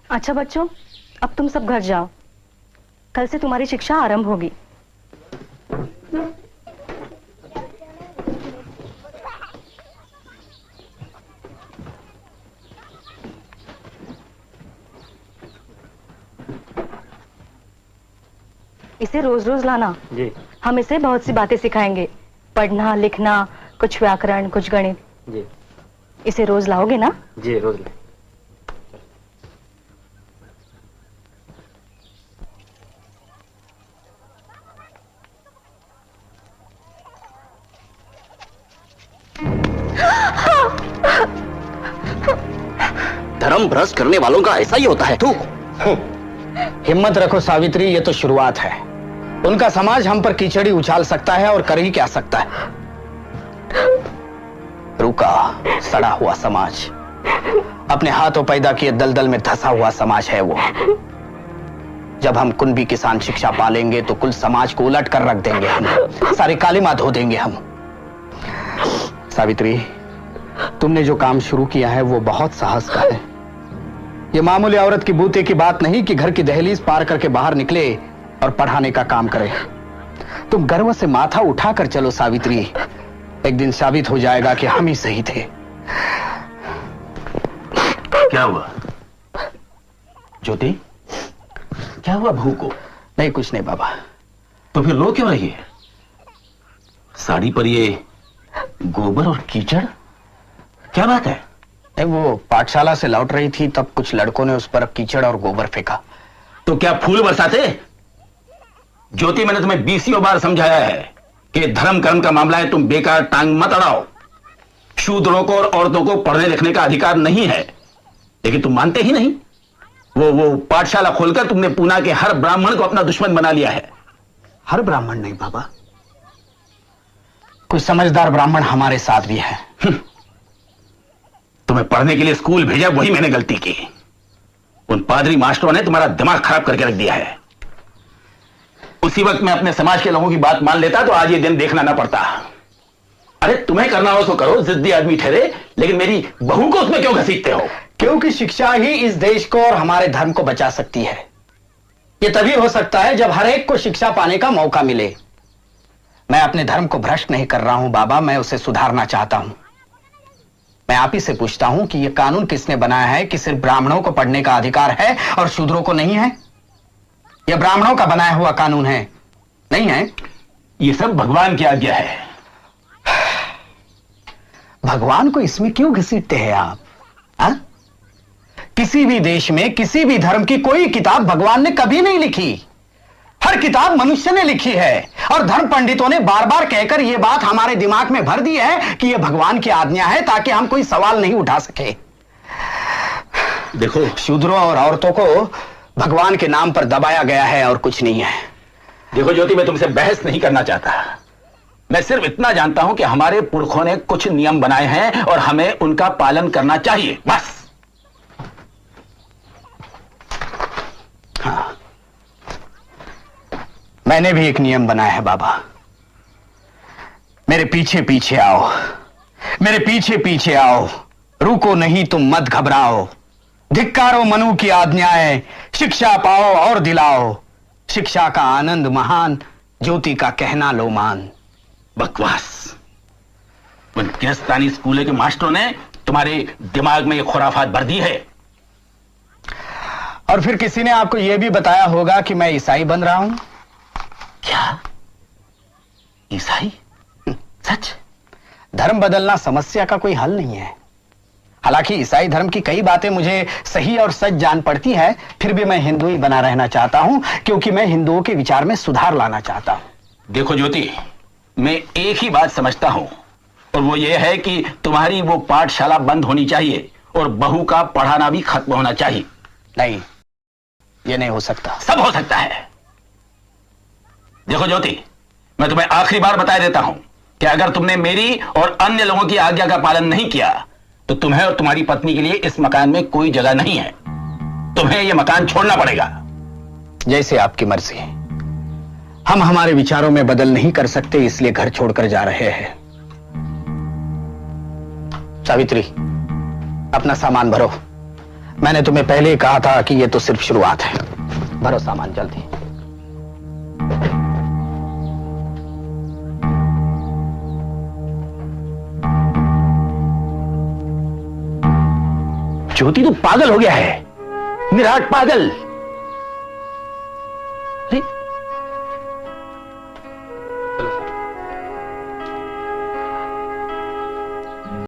अच्छा बच्चों, अब तुम सब घर जाओ। कल से तुम्हारी शिक्षा आरंभ होगी। इसे रोज रोज लाना जी। हम इसे बहुत सी बातें सिखाएंगे, पढ़ना लिखना, कुछ व्याकरण, कुछ गणित जी। इसे रोज लाओगे ना? जी रोज लाए। धर्म भ्रष्ट करने वालों का ऐसा ही होता है। तू हिम्मत रखो सावित्री, ये तो शुरुआत है। उनका समाज हम पर कीचड़ी उछाल सकता है और कर ही क्या सकता है। रुका सड़ा हुआ समाज, अपने हाथों पैदा किए दलदल में धंसा हुआ समाज है वो। जब हम कुनबी किसान शिक्षा पालेंगे तो कुल समाज को उलट कर रख देंगे हम, सारे कालिमा धो देंगे हम। सावित्री, तुमने जो काम शुरू किया है वो बहुत साहस का है। ये मामूली औरत की बूते की बात नहीं कि घर की दहलीज पार करके बाहर निकले और पढ़ाने का काम करे। तुम गर्व से माथा उठाकर चलो सावित्री, एक दिन साबित हो जाएगा कि हम ही सही थे। क्या हुआ ज्योति? क्या हुआ बहू को? नहीं कुछ नहीं बाबा। तो फिर रो क्यों रही है? साड़ी पर ये गोबर और कीचड़, क्या बात है? वो पाठशाला से लौट रही थी, तब कुछ लड़कों ने उस पर कीचड़ और गोबर फेंका। तो क्या फूल बरसाते? ज्योति, मैंने तुम्हें 20 बार समझाया है कि धर्म कर्म का मामला है, तुम बेकार टांग मत अड़ाओ। शूद्रों को और औरतों को पढ़ने लिखने का अधिकार नहीं है, लेकिन तुम मानते ही नहीं। वो पाठशाला खोलकर तुमने पूना के हर ब्राह्मण को अपना दुश्मन बना लिया है। हर ब्राह्मण नहीं बाबा, कुछ समझदार ब्राह्मण हमारे साथ भी है। तुम्हें पढ़ने के लिए स्कूल भेजा, वही मैंने गलती की। उन पादरी मास्टरों ने तुम्हारा दिमाग खराब करके रख दिया है। उसी वक्त मैं अपने समाज के लोगों की बात मान लेता तो आज ये दिन देखना ना पड़ता। अरे तुम्हें करना हो तो करो, जिद्दी आदमी ठहरे, लेकिन मेरी बहू को उसमें क्यों घसीटते हो? क्योंकि शिक्षा ही इस देश को और हमारे धर्म को बचा सकती है। यह तभी हो सकता है जब हर एक को शिक्षा पाने का मौका मिले। मैं अपने धर्म को भ्रष्ट नहीं कर रहा हूं बाबा, मैं उसे सुधारना चाहता हूं। मैं आप ही से पूछता हूं कि यह कानून किसने बनाया है कि सिर्फ ब्राह्मणों को पढ़ने का अधिकार है और शूद्रों को नहीं है? यह ब्राह्मणों का बनाया हुआ कानून है, नहीं है? यह सब भगवान की आज्ञा है। भगवान को इसमें क्यों घसीटते हैं आप? हा? किसी भी देश में किसी भी धर्म की कोई किताब भगवान ने कभी नहीं लिखी। हर किताब मनुष्य ने लिखी है, और धर्म पंडितों ने बार बार कहकर यह बात हमारे दिमाग में भर दी है कि यह भगवान की आज्ञा है, ताकि हम कोई सवाल नहीं उठा सके। देखो, शूद्रों और औरतों को भगवान के नाम पर दबाया गया है और कुछ नहीं है। देखो ज्योति, मैं तुमसे बहस नहीं करना चाहता। मैं सिर्फ इतना जानता हूं कि हमारे पुरखों ने कुछ नियम बनाए हैं और हमें उनका पालन करना चाहिए, बस। हाँ, मैंने भी एक नियम बनाया है बाबा। मेरे पीछे पीछे आओ, मेरे पीछे पीछे आओ, रुको नहीं तुम मत घबराओ। धिक्कारो मनु की आज्ञाएं, शिक्षा पाओ और दिलाओ। शिक्षा का आनंद महान, ज्योति का कहना लो मान। बकवास। उन किरस्तानी स्कूलों के मास्टरों ने तुम्हारे दिमाग में ये खुराफात भर दी है। और फिर किसी ने आपको यह भी बताया होगा कि मैं ईसाई बन रहा हूं। क्या? ईसाई? सच? धर्म बदलना समस्या का कोई हल नहीं है। हालांकि ईसाई धर्म की कई बातें मुझे सही और सच जान पड़ती है, फिर भी मैं हिंदू ही बना रहना चाहता हूं, क्योंकि मैं हिंदुओं के विचार में सुधार लाना चाहता हूं। देखो ज्योति, मैं एक ही बात समझता हूं, और वो ये है कि तुम्हारी वो पाठशाला बंद होनी चाहिए और बहू का पढ़ाना भी खत्म होना चाहिए। नहीं, ये नहीं हो सकता। सब हो सकता है। देखो ज्योति, मैं तुम्हें आखिरी बार बता देता हूं कि अगर तुमने मेरी और अन्य लोगों की आज्ञा का पालन नहीं किया तो तुम्हें और तुम्हारी पत्नी के लिए इस मकान में कोई जगह नहीं है। तुम्हें यह मकान छोड़ना पड़ेगा। जैसे आपकी मर्जी। हम हमारे विचारों में बदल नहीं कर सकते, इसलिए घर छोड़कर जा रहे हैं। सावित्री, अपना सामान भरो, मैंने तुम्हें पहले ही कहा था कि यह तो सिर्फ शुरुआत है। भरो सामान जल्दी। ज्योति तू पागल हो गया है, निराट पागल। अरे